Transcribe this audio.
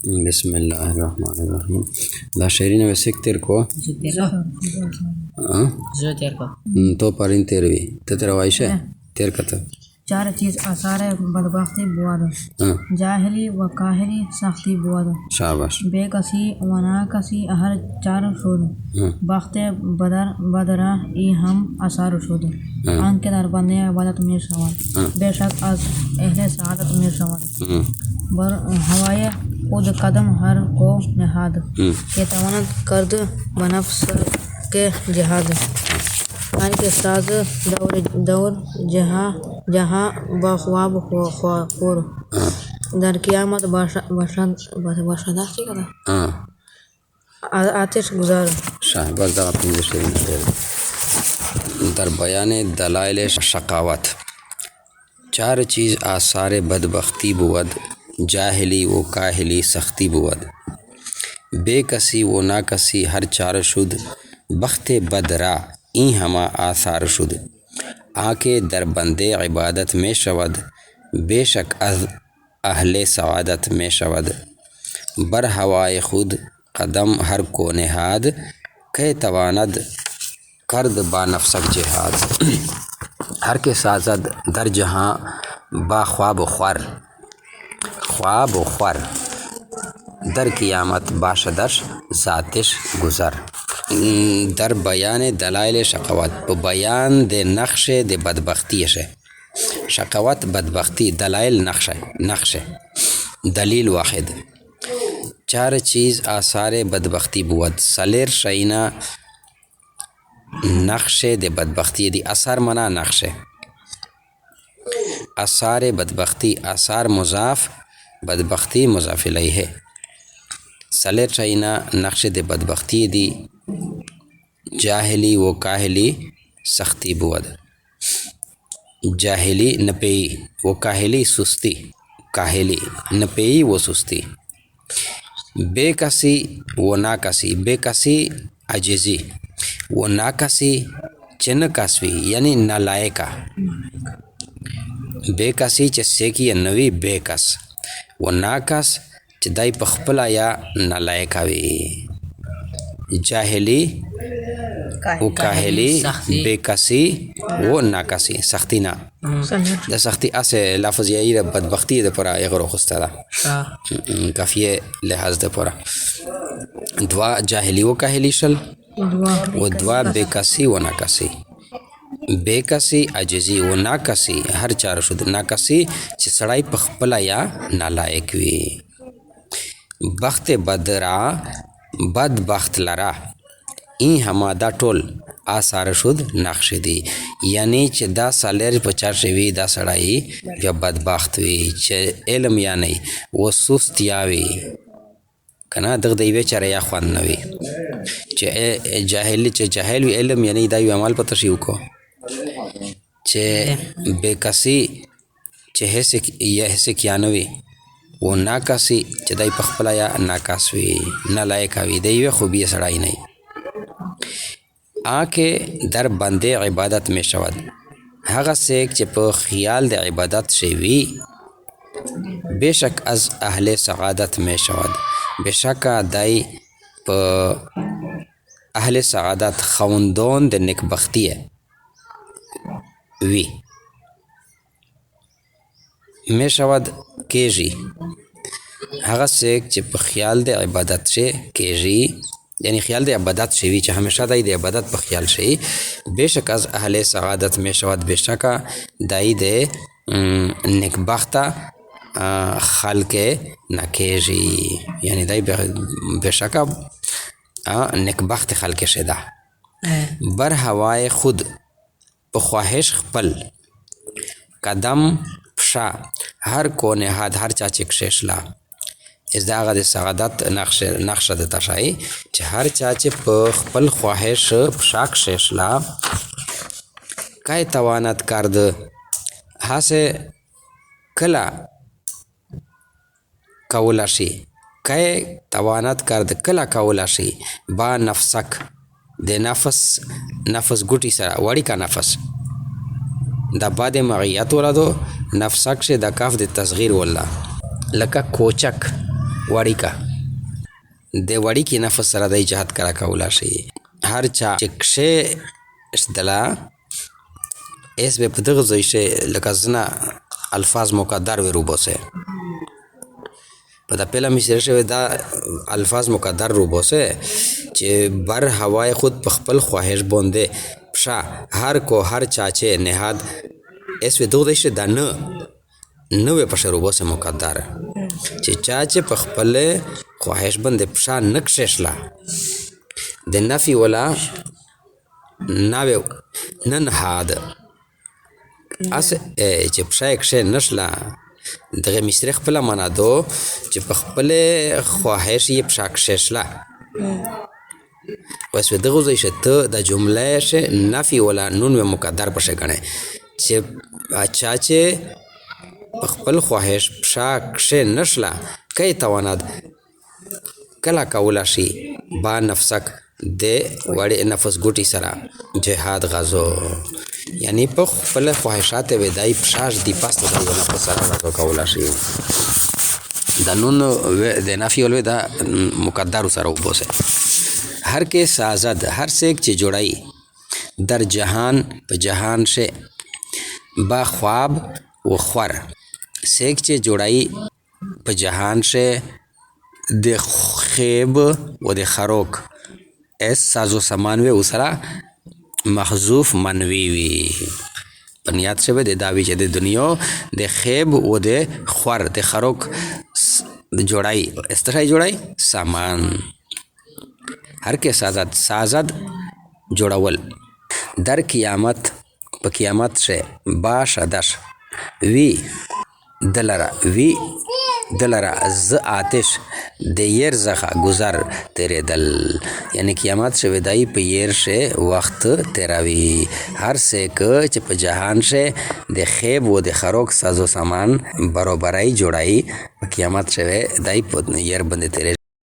بسم اللہ الرحمن الرحیم. دا شعرین میں سکھ تیر کو تو پرین تیروی تیرا وائش ہے تیر کا. چار چیز آثار بدبختی بود، جاہلی و کاہلی سختی بود، شاباش. بے کسی و نا کسی ہر چار شد، بخت بدرا ای ہم اثار شد، آن کے در بندے عبادت میں شود، بے شک از اہل سعادت میں شود، بر ہوائے خود قدم ہر کو نہاد، کہ تواند کرد بنفس کے جہاد، آن کے ساز دور جہاں بخواب خور، در قیامت باشدہ آتش گزار. شہباز دا اپنی شعرین دیر در بیان دلائل شقاوت. چار چیز آثار بدبختی بود، جاہلی و کاہلی سختی بود، بے کسی و نا کسی ہر چار شد، بخت بد را این ہما آثار شد، آکے در بندے عبادت میں شود، بے شک از اہل سعادت میں شود، بر ہوائے خود قدم ہر کو نہاد، کہ تواند کرد با نفسک جہاد، ہر کے سازد در جہاں با خواب و خور، در قیامت باشدش ذاتش گزر. در بیان دلائل شقاوت په بیان د نقش د بدبختی شه. شقاوت بدبختی دلائل نقش دلیل واحد. چار چیز آثار بدبختی بود، سلیر شینا نقش د بدبختی دی. اثر منا نقش، آثار بدبختی، آثار مضاف، بدبختی مضاف الیہ. سلیر شینا نقش د بدبختی دی، جاہلی و کاہلی سختی بود، جاہلی نپی و کاہلی سستی، کاہلی نپی و سستی، بے کسی و نا کسی، بے کسی عجزی و نا کسی چن کسوی یعنی نالائکا، بے کسی چ سیکی نوی بے کس و نا کس چ دای پخپلا یا نالائکا وی. جاہلی و کاہلی بے کسی و نا کسی سختی نا دا سختی اس لفظ یای بدبختی دا پورا اغرو خستا دا کافی لحاظ دا پورا. دوا جاہلی و کاہلی شل و دوا بے کسی و نا کسی. بے کسی عجزی و نا کسی ہر چار شد، نا کسی چی سڑائی پخپلا یا نالائک وی. بخت بدرا بد بخت لرا این ہما دا ټول آثار شد نقش دی، یعنی چې دا سالیر په چار شوی دا سړی بیا بدبخت وی، چې علم یا نه و سست یا وی کنه دغه دی وی چر یا خوان نه وی، چې جاهل وی علم یعنی دا یو عمل پته شي وکړو، چې بے کسی چې هسه کیا نه وی و ناکاسی چې دای پخپلا یا ناکاس وی نالایق وی دی وی خوبی سړی نه. آکے در بندے عبادت میں شود، هغه سیک چې په خیال د عبادت شوی، بے شک از اهل سعادت میں شود، بے شک دای په اهل سعادت خوندون د نیکبختی وی. میں شود کیجی هغه سیک چې په خیال د عبادت شه کیجی یعنی خیال د عبادت شوی چې همیشه دای د عبادت په خیال شي، بے شک از اهل سعادت میں شود، بے شک دای د نیکبخت خلق نکیجی یعنی دای بے شک نیکبخت خلق شده. بر هوای خود په خواهش خپل، قدم پشا هر کو نهاد هر چا چکششلا. از دا هغه د سعادت نقشه د تشای چې هر چا چې په خپل خواهش پشا کششلا، کای توانت کرد هسه کلا کولا شي، کای توانت کرد کلا کولا شي با نفسک د نفس ګوټی سره وړی کا نفس دا بعد مغیت ولادو نفسک شه د کاف د تصغیر ولا لکه کوچک وړی کا د وړی کې نفس سره د جهت کرا کولا شي هر چا چې کښې اشتلا اس به په دغه ځای شي لکه زنه الفاظ مقدر وي روبوسه په دا پهلا میسره شوی دا الفاظ مقدر روبوسه چې بر هوای خود په خپل خواهش بونده پشا هر کو هر چاچه نهاد اس به دغه ځای شي دا نه وي پشه روبوسه مقدر چې چاچه په خپل خواهش بنده پشا نکششلا د نفی ولا ناوی ننهاد اس چې پشا کښې نشلا دغه مصري خپله معنا دو چې په خپل خواهش یې پشا کښېشلا اوس دغه ځای شه ته د جمله شه نفی ولا نون و مقدر پشه ګڼې چې چا چې په خپل خواهش پشا کښې نشلا کی تواناد کله کولا شي با نفسک د وړې نفس ګوټي سره جهاد غزو یعنی په خپل خواهشات ودای پشاش دی پاسته د نفس سره غزو کولا شي د نون د نفی ول د مقدر سره وبوسه هر کې سازد هر سیک چې جوړای در جهان په جهان شه با خواب و خور سیک چې جوړای په جهان شه د خیب و د خروک اس سازو سامان وی اسرا محذوف منوی وی بنیاد شوه د داوی چې د دنیا د خیب و د خور د خروک جوړای استرای جوړای سامان هر کې سازد جوړول در قیامت په قیامت شه باش ادش وی دلرا ز آتش د یر زخه گذر تیرے دل یعنی قیامت شه ودای په یر شه وخت تیراوی هر سیک چې په جهان شه د خیب و د خروک سازو سامان برابرای جوړای په قیامت شه ودای په یر باندې تیرے